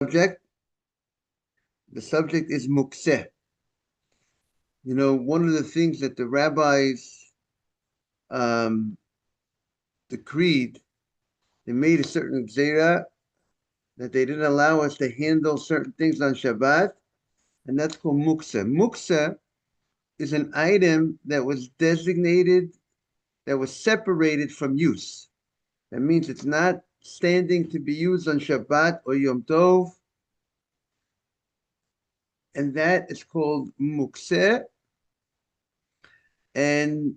subject. The subject is mukseh. You know, one of the things that the rabbis um, decreed, they made a certain gzera that they didn't allow us to handle certain things on Shabbat, and that's called mukseh. Mukseh is an item that was designated, that was separated from use. That means it's not standing to be used on Shabbat or Yom Tov, and that is called mukseh. And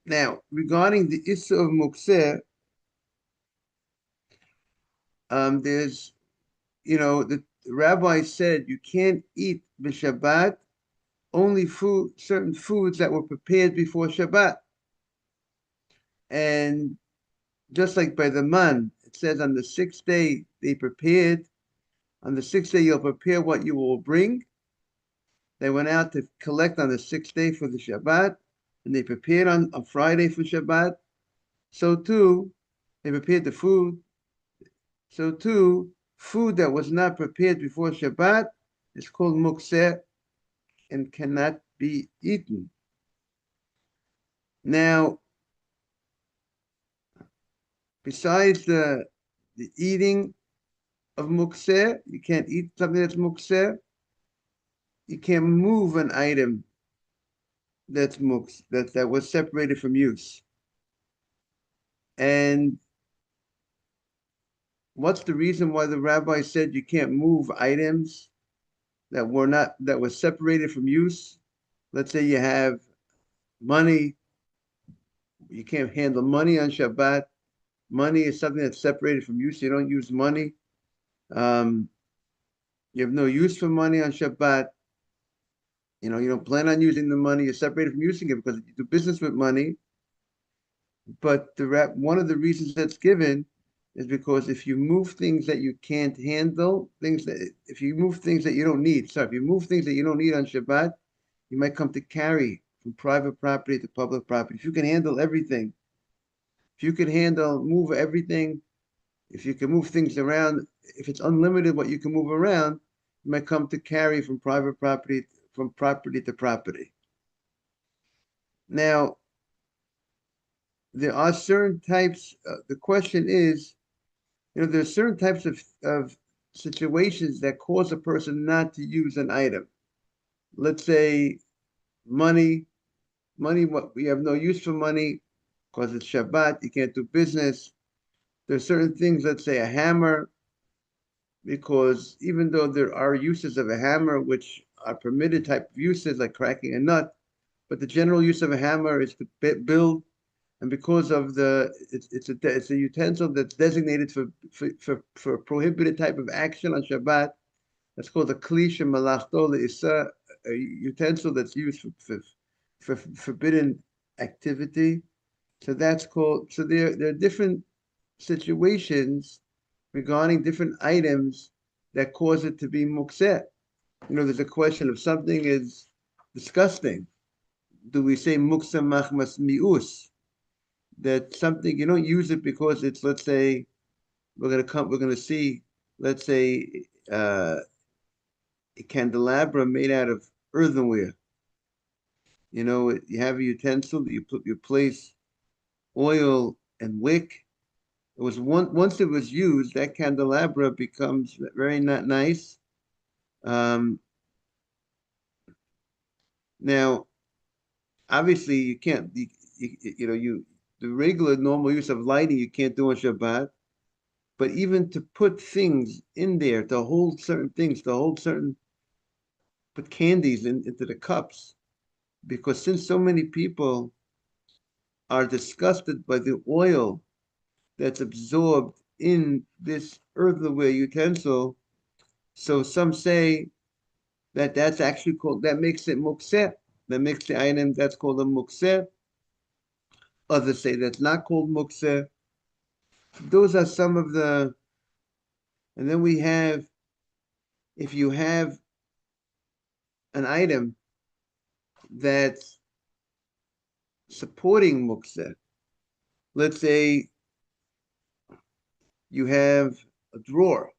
now, regarding the issue of mukseh, there's, the rabbi said you can't eat b'Shabbat only certain foods that were prepared before Shabbat. And just like by the man, it says on the sixth day they prepared. On the sixth day you'll prepare what you will bring. They went out to collect on the sixth day for the Shabbat, and they prepared on Friday for Shabbat. So too, they prepared the food. So too, food that was not prepared before Shabbat is called mukseh and cannot be eaten. Now, besides the eating of mukseh, you can't eat something that's mukseh. You can't move an item that's that was separated from use. And what's the reason why the rabbi said you can't move items that were separated from use? Let's say you have money, you can't handle money on Shabbat. Money is something that's separated from use. You don't use money. Um, you have no use for money on Shabbat. You don't plan on using the money. You're separated from using it because you do business with money. But one of the reasons that's given is because if you move things that you can't handle, if you move things that you don't need, sorry, if you move things that you don't need on Shabbat, you might come to carry from private property to public property. If you can handle everything, if you can move everything, if you can move things around, if it's unlimited what you can move around, you might come to carry from private property, from property to property. Now, there are certain types, the question is, there are certain types of situations that cause a person not to use an item. Let's say money, what we have no use for money because it's Shabbat, you can't do business. There's certain things, let's say a hammer, because even though there are uses of a hammer which are permitted type of uses like cracking a nut, but the general use of a hammer is to build, and because of it's a utensil that's designated for prohibited type of action on Shabbat. That's called a kli shemalachto le'isa, a utensil that's used for forbidden activity. So that's called. So there are different situations regarding different items that cause it to be mukseh. There's a question of something is disgusting. Do we say muksa machmas mius? That something you don't use it because it's, let's say, we're gonna see, let's say, a candelabra made out of earthenware. You have a utensil that you place oil and wick. Once it was used, that candelabra becomes very not nice. Um, Now, obviously, you can't. The regular normal use of lighting you can't do on Shabbat. But even to put things in there, to hold certain things, put candies into the cups, because since so many people are disgusted by the oil that's absorbed in this earthenware utensil, so some say that that's actually called, that makes it mukseh, that makes the item that's called a mukseh. Others say that's not called mukseh. Those are some of the, and then we have, if you have an item that's supporting mukseh, let's say you have a drawer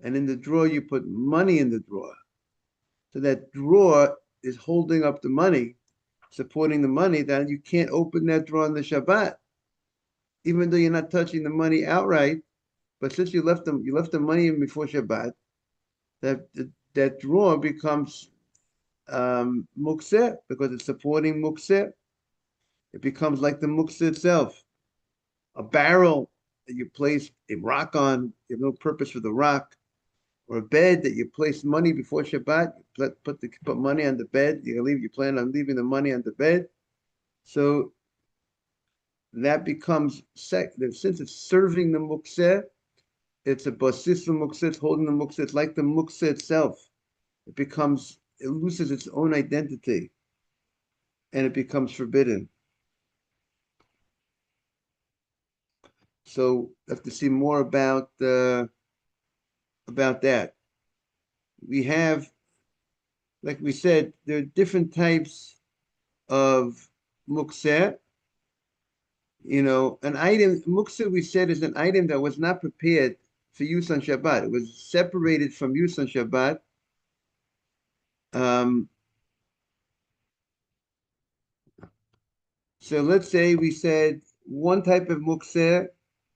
and in the drawer you put money in the drawer. So that drawer is holding up the money, supporting the money. Then you can't open that drawer on the Shabbat, even though you're not touching the money outright. But since you left the money in before Shabbat, that drawer becomes mukseh because it's supporting mukseh. It becomes like the mukseh itself, a barrel that you place a rock on. You have no purpose for the rock, or a bed that you place money before Shabbat. You put money on the bed. You plan on leaving the money on the bed. So that becomes since it's serving the mukseh, it's a basis mukseh, it's holding the mukseh. It's like the mukseh itself. It loses its own identity, and it becomes forbidden. So we have to see more about that. We have, like we said, there are different types of mukseh. An item, muksa, we said, is an item that was not prepared for use on Shabbat. It was separated from use on Shabbat. Um, so let's say we said one type of muksa,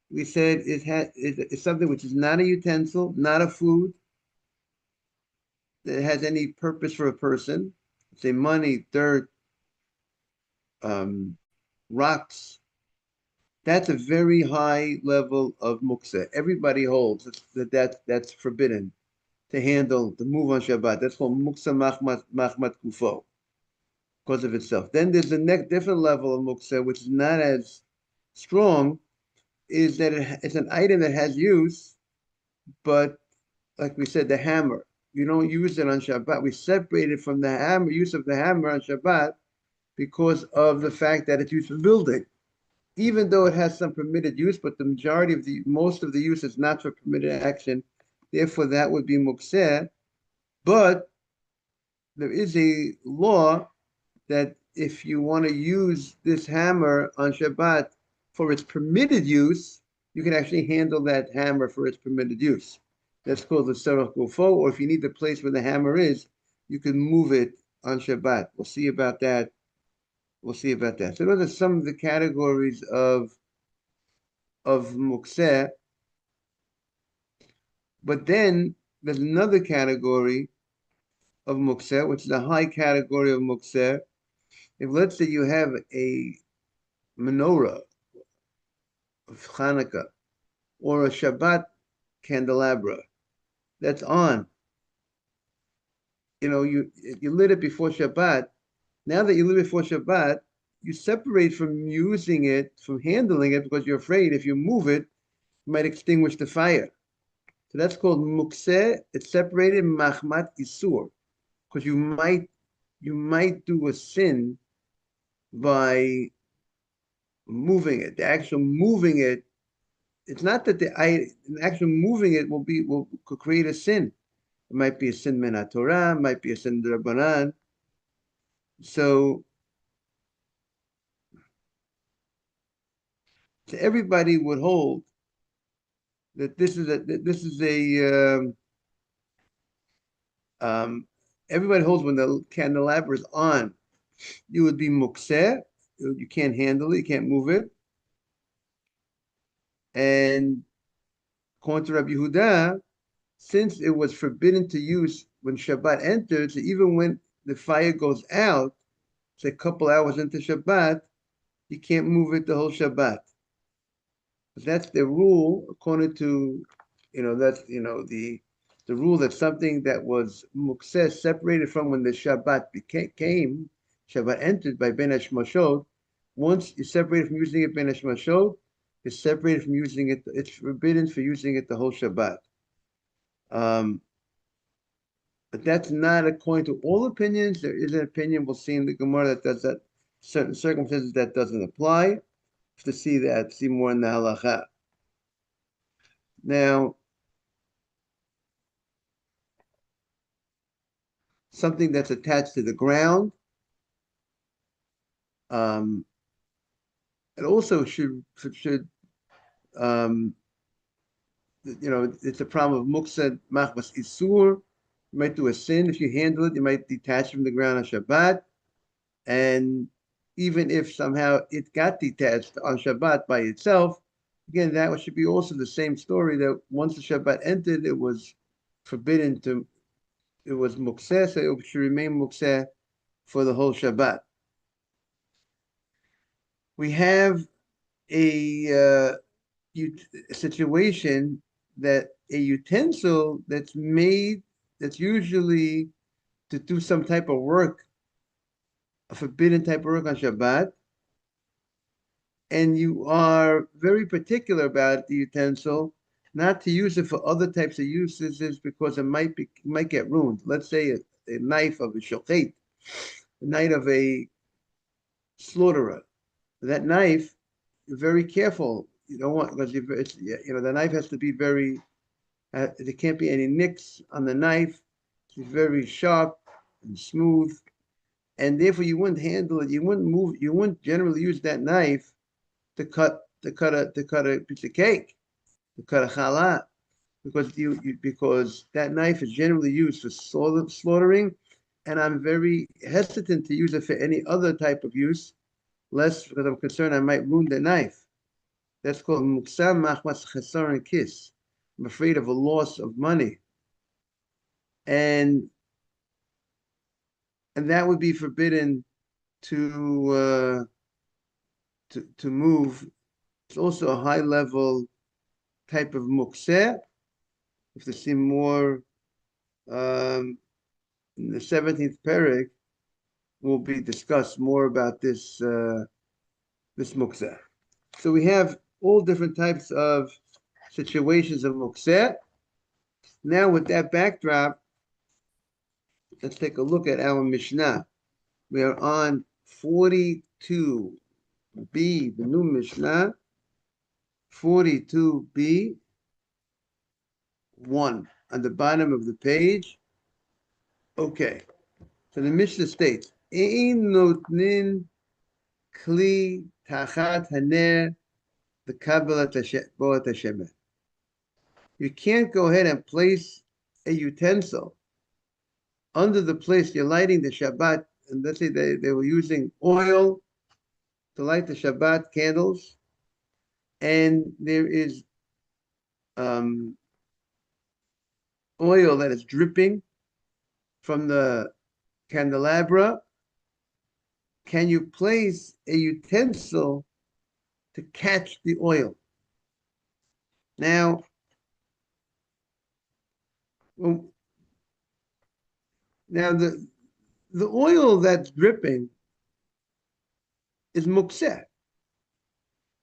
we said is something which is not a utensil, not a food, that has any purpose for a person. Say money, dirt, um, rocks. That's a very high level of muksa. Everybody holds that's forbidden to handle, to move on Shabbat. That's called muksa machmat kufo because of itself. Then there's a next different level of muksa, which is not as strong, is that it's an item that has use, but like we said, the hammer. You don't use it on Shabbat. We separate it from the hammer, use of the hammer on Shabbat because of the fact that it's used for building. Even though it has some permitted use, but most of the use is not for permitted action. Therefore, that would be mukseh. But there is a law that if you want to use this hammer on Shabbat for its permitted use, you can actually handle that hammer for its permitted use. That's called the Sarach Gufo, or if you need the place where the hammer is, you can move it on Shabbat. We'll see about that. So those are some of the categories of mukseh. But then there's another category of mukseh, which is a high category of mukseh. If let's say you have a menorah of Hanukkah or a Shabbat candelabra that's on, you lit it before Shabbat. Now that you lit it before Shabbat, you separate from using it, from handling it, because you're afraid if you move it, you might extinguish the fire. So that's called mukseh. It's separated machmat isur, because you might do a sin by moving it. The actual moving it, it's not that the actual moving it could create a sin. It might be a sin min Torah, might be a sin drabanan. So everybody would hold that everybody holds when the candelabra is on, you would be mukseh. You can't handle it, you can't move it. And according to Rabbi Yehuda, since it was forbidden to use when Shabbat enters, so even when the fire goes out, say a couple hours into Shabbat, you can't move it the whole Shabbat. But that's the rule, according to, the rule that something that was mukseh, separated from when the Shabbat Shabbat entered by Ben Hashmashot. Once you separate from using it Ben Hashmashot, it's separated from using it. It's forbidden for using it the whole Shabbat. But that's not according to all opinions. There is an opinion we'll see in the Gemara that does that. Certain circumstances that doesn't apply. To see more in the halacha. Now, something that's attached to the ground, it also should it's a problem of muksa machmas isur. You might do a sin if you handle it. You might detach from the ground on Shabbat, and even if somehow it got detached on Shabbat by itself, again, that should be also the same story that once the Shabbat entered, it was forbidden to, it was mukseh, so it should remain mukseh for the whole Shabbat. We have a situation that a utensil that's made, that's usually to do some type of work, a forbidden type of work on Shabbat, and you are very particular about the utensil, not to use it for other types of uses because it might get ruined. Let's say a knife of a shochet, a knife of a slaughterer. That knife, you're very careful. You don't want, because the knife has to be very. There can't be any nicks on the knife. It's very sharp and smooth, and therefore you wouldn't handle it. You wouldn't move. You wouldn't generally use that knife to cut a piece of cake, to cut a challah, because that knife is generally used for slaughtering, and I'm very hesitant to use it for any other type of use, less because I'm concerned I might ruin the knife. That's called muksam machmas chesar and kiss. I'm afraid of a loss of money, and that would be forbidden to to move. It's also a high level type of mukseh. If to see more in the 17th parak, will be discussed more about this mukseh. So we have all different types of situations of mukseh. Now with that backdrop, let's take a look at our Mishnah. We are on 42b, the new Mishnah, 42b, 1, on the bottom of the page. Okay, so the Mishnah states, Ein notnin kli tachat haner the Kabbalah Bo'at Hashem. You can't go ahead and place a utensil under the place you're lighting the Shabbat, and let's say they were using oil to light the Shabbat candles, and there is oil that is dripping from the candelabra. Can you place a utensil to catch the oil? Now, well, the oil that's dripping is mukseh.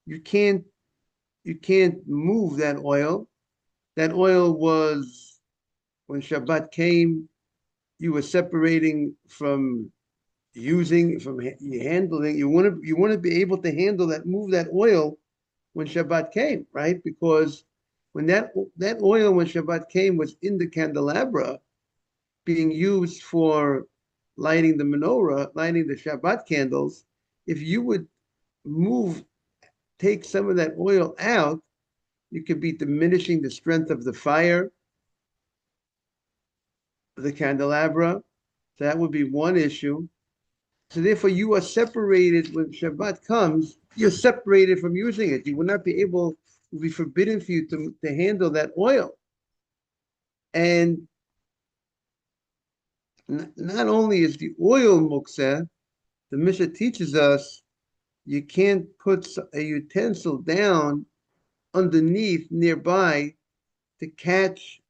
You can't move that oil. That oil was, when Shabbat came, you were separating from handling. You want to be able to handle that, move that oil when Shabbat came, right? Because when that oil when Shabbat came was in the candelabra, being used for lighting the menorah, lighting the Shabbat candles, if you would take some of that oil out, you could be diminishing the strength of the fire, the candelabra. So that would be one issue. So therefore, you are separated when Shabbat comes. You're separated from using it. You will not be able. It will be forbidden for you to handle that oil. And not only is the oil mukseh, the Mishnah teaches us you can't put a utensil down underneath nearby to catch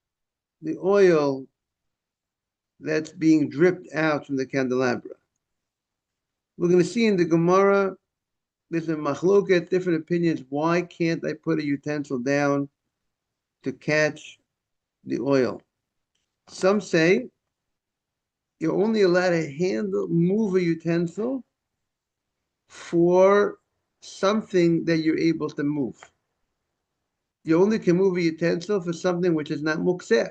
the oil that's being dripped out from the candelabra. We're going to see in the Gemara, there's a machloket, different opinions. Why can't I put a utensil down to catch the oil? Some say you're only allowed to move a utensil for something that you're able to move. You only can move a utensil for something which is not mukseh.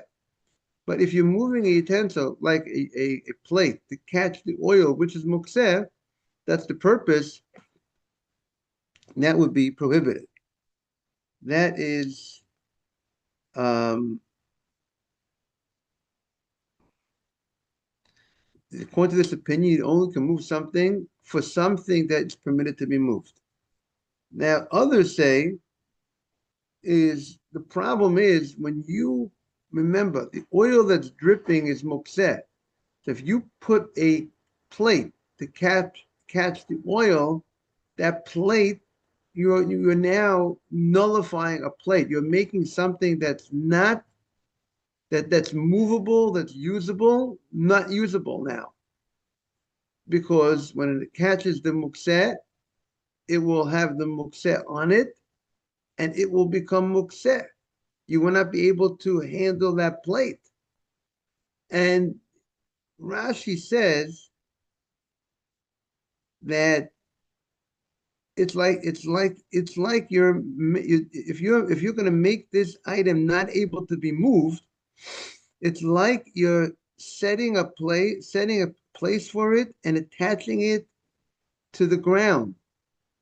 But if you're moving a utensil, like a plate, to catch the oil, which is mukseh, that's the purpose, that would be prohibited. That is Um, According to this opinion, you only can move something for something that's permitted to be moved. Now, others say is the problem is when you remember the oil that's dripping is mokseh. So if you put a plate to catch the oil, that plate you're now nullifying a plate. You're making something that's not that's movable, that's usable, not usable now. Because when it catches the mukseh, it will have the mukseh on it and it will become mukseh. You will not be able to handle that plate. And Rashi says that it's like if you're going to make this item not able to be moved, it's like you're setting a place for it and attaching it to the ground.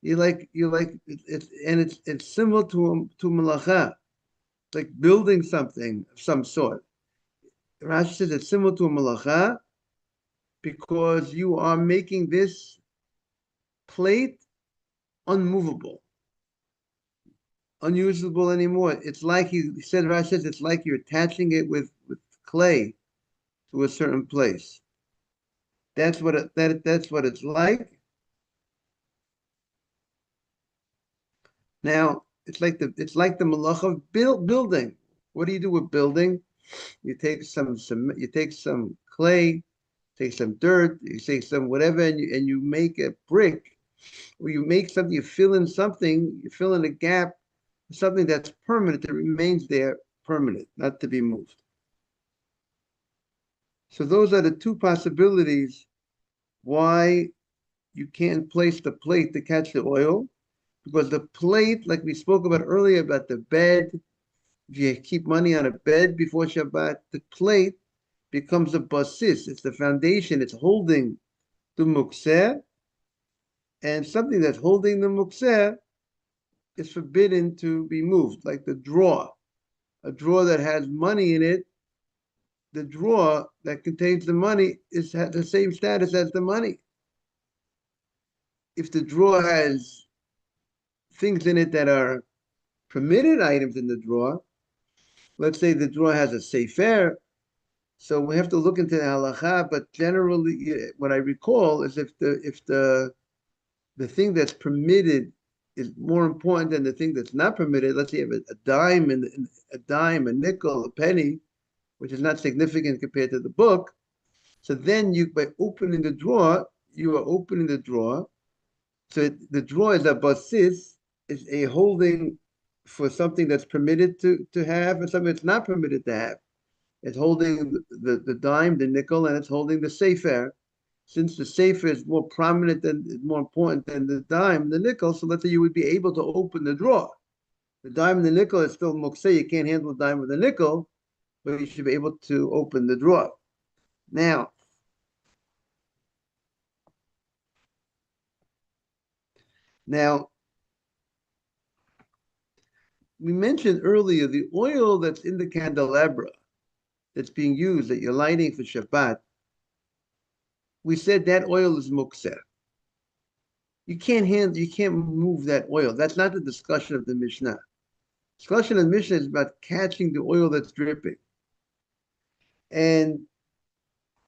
It's similar to malacha, like building something of some sort. Rashi says it's similar to a malacha because you are making this plate unmovable, unusable anymore. It's like he said, Rashi says it's like you're attaching it with clay to a certain place. That's what it's like. Now it's like the malach of building. What do you do with building? You take you take some clay, take some dirt, you take some whatever, and you make a brick, or you make something, you fill in a gap, something that's permanent, that remains there permanent, not to be moved. So those are the two possibilities why you can't place the plate to catch the oil, because the plate, like we spoke about earlier about the bed, if you keep money on a bed before Shabbat, the plate becomes a basis. It's the foundation. It's holding the mukseh, and something that's holding the mukseh is forbidden to be moved, like the drawer. A drawer that has money in it, the drawer that contains the money has the same status as the money. If the drawer has things in it that are permitted items in the drawer, let's say the drawer has a sefer, so we have to look into the halacha. But generally, what I recall is if the thing that's permitted is more important than the thing that's not permitted. Let's say you have a dime and a dime, a nickel, a penny, which is not significant compared to the book. So then by opening the drawer, you are opening the drawer. So the drawer is a basis, is a holding for something that's permitted to have and something that's not permitted to have. It's holding the dime, the nickel, and it's holding the sefer. Since the sefer is more important than the dime and the nickel, so let's say you would be able to open the drawer. The dime and the nickel is still mokseh. You can't handle the dime with the nickel, but you should be able to open the drawer. Now, we mentioned earlier the oil that's in the candelabra that's being used, that you're lighting for Shabbat. We said that oil is mokseh. You can't move that oil. That's not the discussion of the Mishnah. Discussion of the Mishnah is about catching the oil that's dripping. And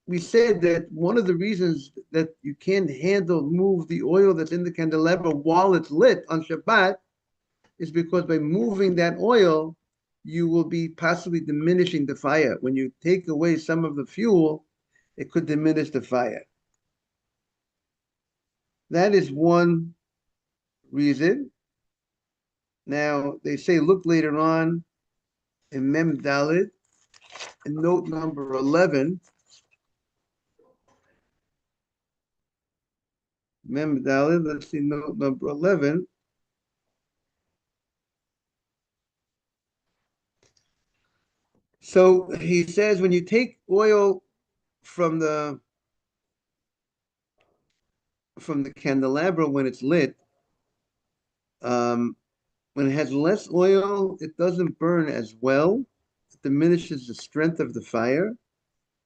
we said that one of the reasons that you can't move the oil that's in the candelabra while it's lit on Shabbat is because by moving that oil, you will be possibly diminishing the fire. When you take away some of the fuel, it could diminish the fire. That is one reason. Now, they say, look later on in Mem Dalet, in note number 11, Mem Dalet, let's see, note number 11. So he says, when you take oil from the candelabra when it's lit, when it has less oil, it doesn't burn as well. diminishes the strength of the fire.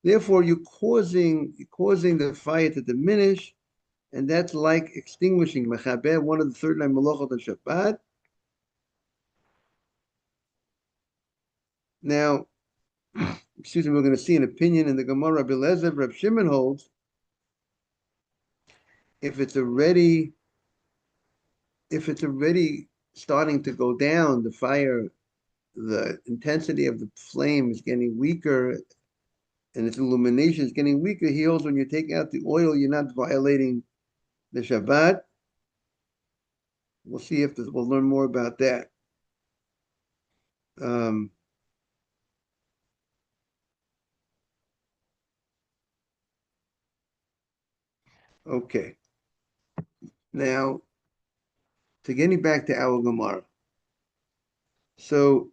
Therefore, you're causing the fire to diminish, and that's like extinguishing mechaber, one of the 39 malachot on Shabbat. Now, excuse me, we're going to see an opinion in the Gemara. Rabbi Eliezer, Reb Shimon holds, if it's already starting to go down, the fire, the intensity of the flame is getting weaker, and its illumination is getting weaker. He holds when you take out the oil, you're not violating the Shabbat. We'll see if we'll learn more about that. Okay. Now, to getting back to our Gemara. So,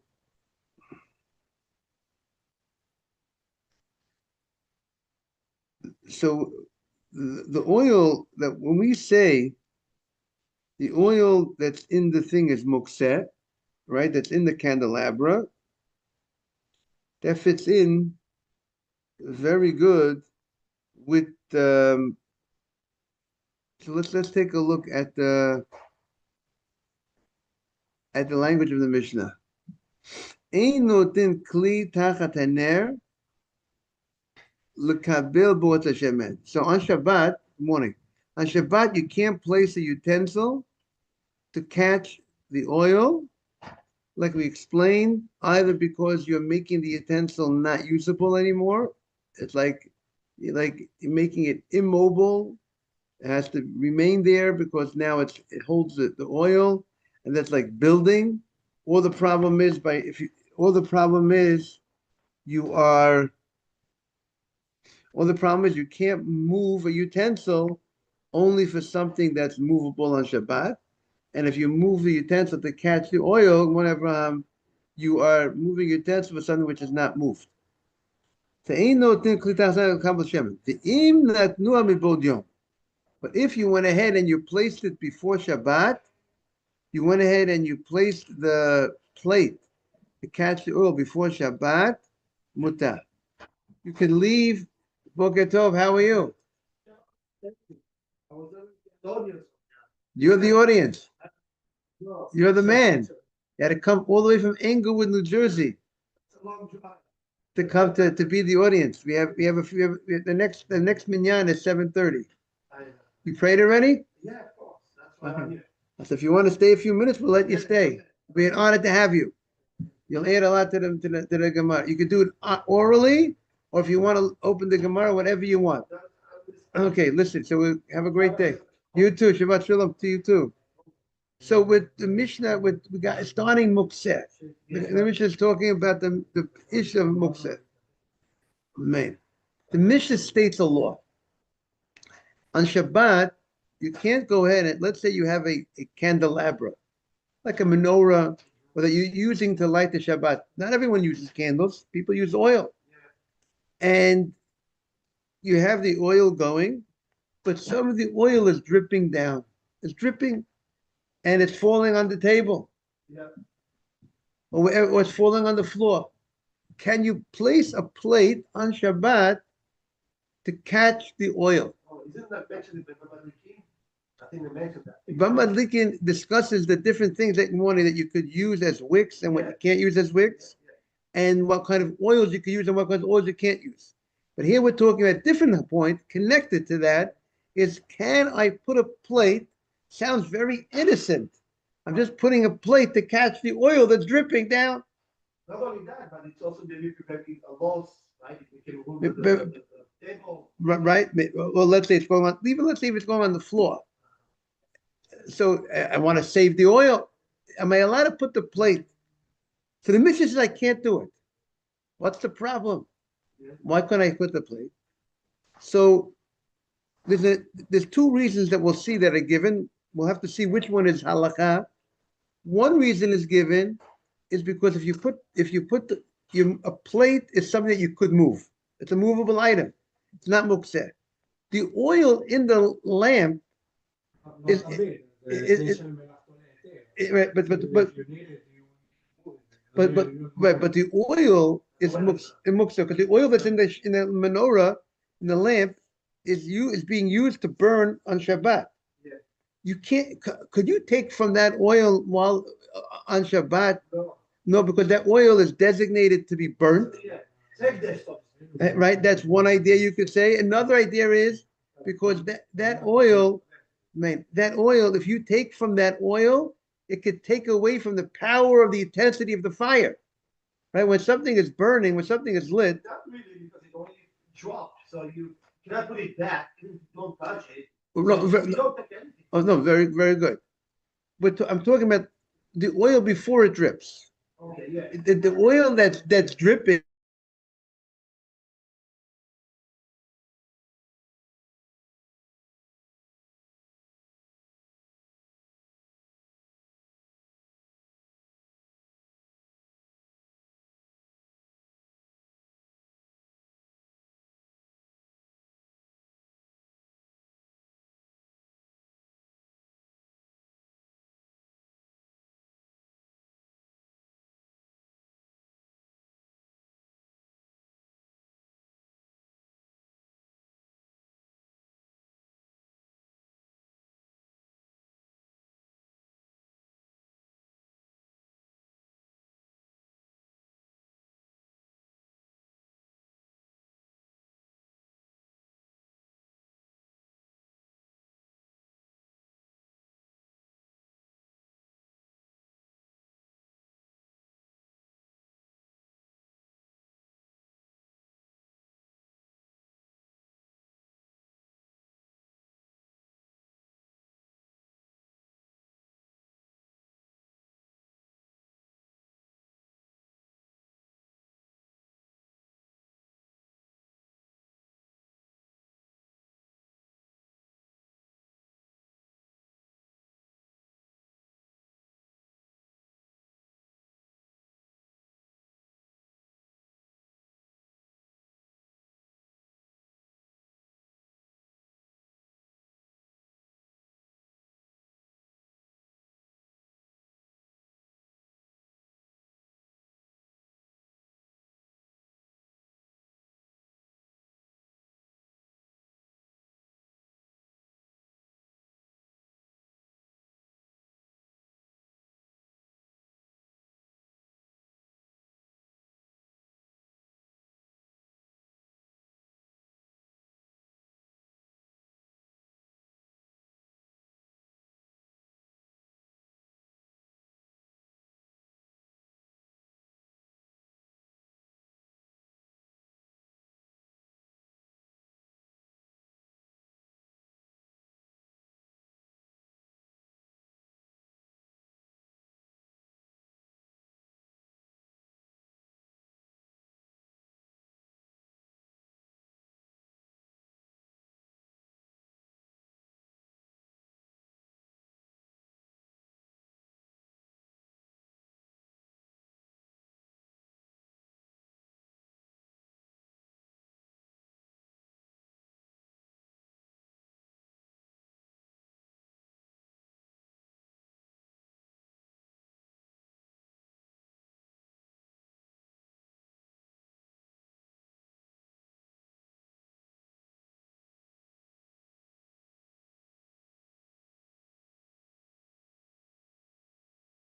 the oil that when we say the oil that's in the thing is mukset, right? That's in the candelabra. That fits in very good with. So let's take a look at the language of the Mishnah. Ein notin kli tachat haner lekabel b'ot hashemen. So on Shabbat morning, on Shabbat you can't place a utensil to catch the oil, like we explained, either because you're making the utensil not usable anymore. It's like you're making it immobile. It has to remain there because now it holds the oil, and that's like building. Or the problem is you can't move a utensil only for something that's movable on Shabbat. And if you move the utensil to catch the oil, whenever you are moving utensil for something which is not moved. But if you went ahead and you placed it before Shabbat, you went ahead and you placed the plate to catch the oil before Shabbat, mutar. You can leave. Boker Tov, how are you? You're the audience. You're the man. You had to come all the way from Englewood, New Jersey, to come to be the audience. We have the next minyan is 7:30. You prayed already? Yeah, of course. That's why I'm here. So if you want to stay a few minutes, we'll let you stay. It'll be an honor to have you. You'll add a lot to the Gemara. You can do it orally, or if you want to open the Gemara, whatever you want. Okay, listen. So we have a great day. You too. Shabbat Shalom to you too. So with the Mishnah, we got starting Mukset. The Mishnah is talking about the issue of Mukset. Man, the Mishnah states a law. On Shabbat, you can't go ahead and let's say you have a candelabra, like a menorah, or that you're using to light the Shabbat. Not everyone uses candles. People use oil. And you have the oil going, but some of the oil is dripping down. It's dripping, and it's falling on the table. Yeah. Or it's falling on the floor. Can you place a plate on Shabbat to catch the oil? Oh, isn't that mentioned in the Bamad-Likin? I think they mentioned that. Bamad-Likin discusses the different things that you could use as wicks and what you can't use as wicks, and what kind of oils you can use and what kind of oils you can't use. But here we're talking about a different point connected to that is, can I put a plate? Sounds very innocent. I'm just putting a plate to catch the oil that's dripping down. Not only that, but it's also maybe preventing a loss, right? If we can remove the table. Right? Well, let's say it's going on, even let's say if it's going on the floor. So I want to save the oil. Am I allowed to put the plate? So the Mishnah says I can't do it. What's the problem? Why couldn't I put the plate? So there's two reasons that we'll see that are given. We'll have to see which one is halakha. One reason is given is because if you put a plate is something that you could move. It's a movable item. It's not mukseh. The oil in the lamp is right, but but right, but the oil is muksa because the oil that's in the menorah in the lamp is being used to burn on Shabbat. Yeah. You can't. Could you take from that oil while on Shabbat? No. No, because that oil is designated to be burnt. Yeah. Take this stuff. Right. That's one idea you could say. Another idea is because that oil, man, that oil. If you take from that oil, it could take away from the power of the intensity of the fire. Right? When something is burning, when something is lit. Not really, because it only dropped. So you cannot put it back. You don't touch it. No, So you don't take anything. oh no, very very good. But I'm talking about the oil before it drips. Okay, yeah. The oil that's dripping.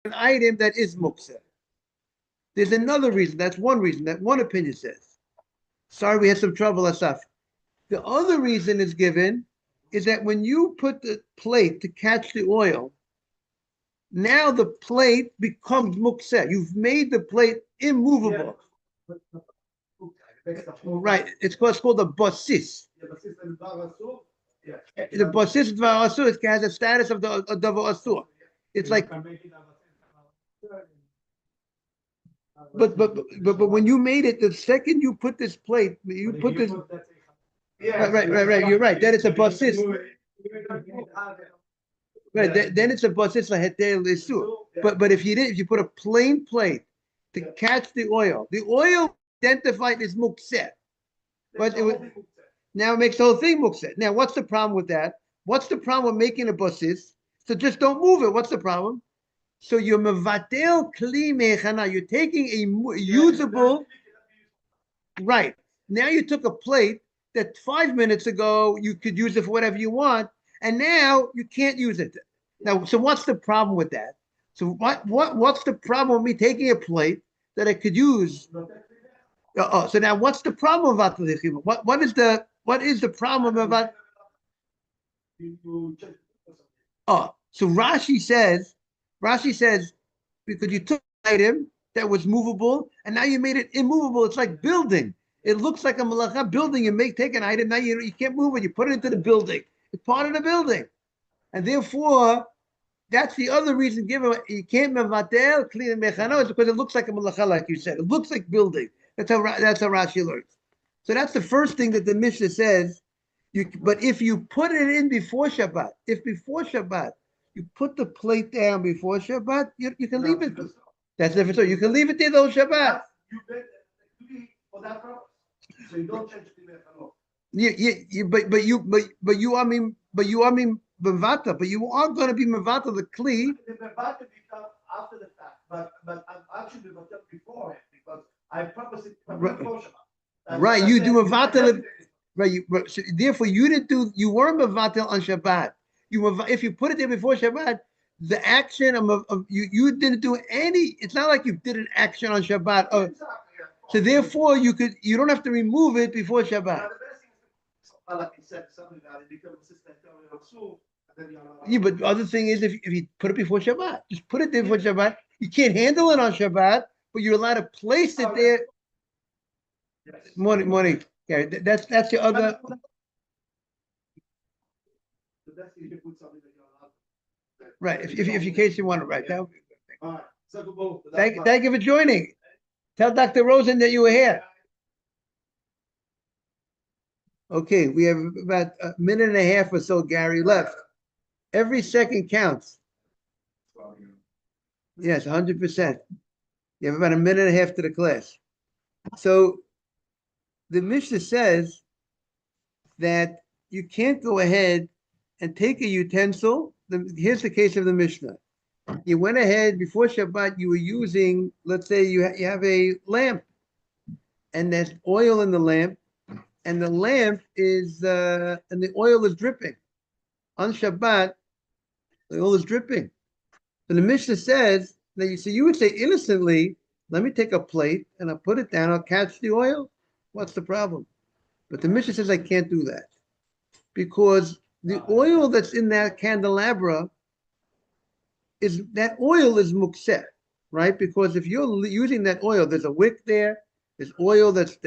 An item that is muksa. There's another reason. That's one reason. That one opinion says. Sorry, we had some trouble, Asaf. The other reason is given is that when you put the plate to catch the oil, now the plate becomes muksa. You've made the plate immovable. Right. It's called a basis. The basis dvar asur has a status of the davar asur. It's like, but when you made it, the second you put this plate, you put this. Right. You're right. Then it's a basis. Right. Then it's a basis lahetel isur. But if you put a plain plate to catch the oil identified as mukset. But now it makes the whole thing mukset. Now, what's the problem with that? What's the problem with making a basis? So just don't move it. What's the problem? So you're mevatel kli mechana. You're taking a usable, right. Now you took a plate that 5 minutes ago you could use it for whatever you want, and now you can't use it. Now, so what's the problem with that? So what's the problem with me taking a plate that I could use? So now what's the problem about the lichima? What is the problem about? So Rashi says because you took an item that was movable and now you made it immovable. It's like building. It looks like a malacha building. Take an item, now you can't move it. You put it into the building. It's part of the building. And therefore, that's the other reason given. You can't mevatel clean mechano is because it looks like a malacha, like you said. It looks like building. That's how Rashi learns. So that's the first thing that the Mishnah says. But if you put it in before Shabbat, if before Shabbat you put the plate down before Shabbat, you can leave it. That's different. So you can leave it there though Shabbat. You bet for that purpose. So you don't change the mechanot. But you mevata, but you are going to be mevata the kli. The mevata becomes after the fact, but I'm actually mevata beforehand because I purposely before Shabbat. Right, you do mevata. Right, so therefore you weren't mevata on Shabbat. If you put it there before Shabbat, the action of you didn't do any. It's not like you did an action on Shabbat. So therefore you don't have to remove it before Shabbat. Yeah, but the other thing is if you put it before Shabbat, just put it there before Shabbat. You can't handle it on Shabbat, but you're allowed to place it there. Morning. Yeah, that's the other. Right. If in case you want to write down. Thank you for joining. Tell Dr. Rosen that you were here. Okay, we have about a minute and a half or so, Gary, left. Every second counts. Yes, 100%. You have about a minute and a half to the class. So the Mishnah says that you can't go ahead and take a utensil. Here's the case of the Mishnah. You went ahead before Shabbat, you were using, let's say you have a lamp and there's oil in the lamp and the lamp is, and the oil is dripping. On Shabbat, the oil is dripping. So the Mishnah says, that you would say innocently, let me take a plate and I'll put it down, I'll catch the oil. What's the problem? But the Mishnah says I can't do that because the oil that's in that candelabra is mukseh, right? Because if you're using that oil, there's a wick there, there's oil that's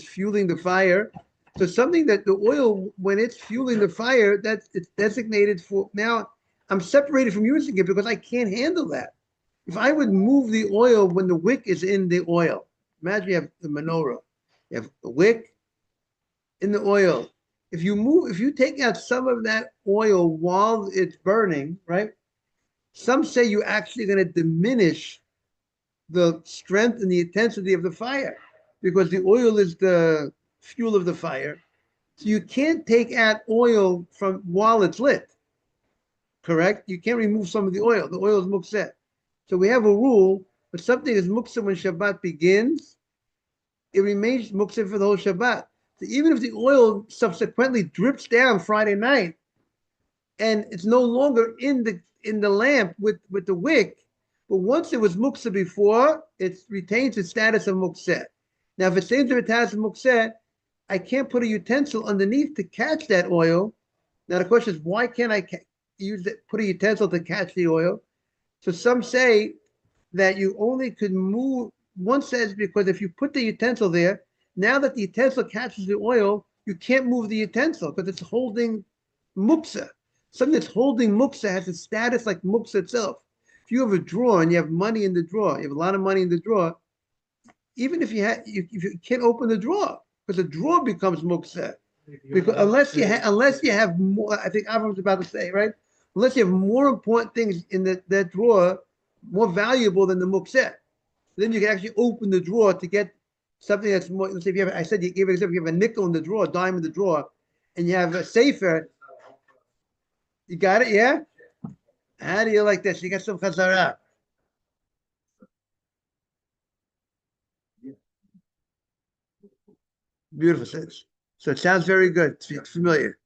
fueling the fire. So something that the oil, when it's fueling the fire, it's designated for. Now I'm separated from using it because I can't handle that. If I would move the oil when the wick is in the oil, imagine you have the menorah, you have the wick in the oil. If you take out some of that oil while it's burning, right? Some say you're actually going to diminish the strength and the intensity of the fire because the oil is the fuel of the fire. So you can't take out oil from while it's lit. Correct? You can't remove some of the oil. The oil is mukseh. So we have a rule, but something is mukseh when Shabbat begins, it remains mukseh for the whole Shabbat. So even if the oil subsequently drips down Friday night and it's no longer in the lamp with the wick, but once it was mukseh before, it retains its status of mukseh. Now, if it stays in the status of mukseh, I can't put a utensil underneath to catch that oil. Now the question is, why can't I put a utensil to catch the oil? So some say that you only could move. One says because if you put the utensil there, now that the utensil catches the oil, you can't move the utensil because it's holding muksa. Something that's holding muksa has a status like muksa itself. If you have a drawer and you have money in the drawer, you have a lot of money in the drawer, even if you can't open the drawer because the drawer becomes muksa. Because unless you have more, I think Avram was about to say, right? Unless you have more important things in that drawer, more valuable than the muksa, then you can actually open the drawer to get something that's more. Let's say if you have, I said you gave an example, you have a nickel in the drawer, a dime in the drawer, and you have a safer. You got it, yeah? How do you like this? You got some chazara. Beautiful. So it sounds very good. It's familiar.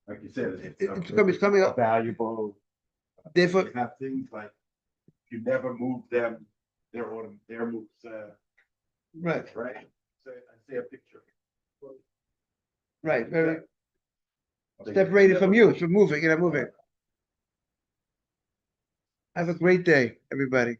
Like you said, It's coming up. valuable. Therefore, You have things like, you never move them, their moves, right, right? So I see a picture. right. Very Like, separated from you. never It's moving. Have a great day, everybody.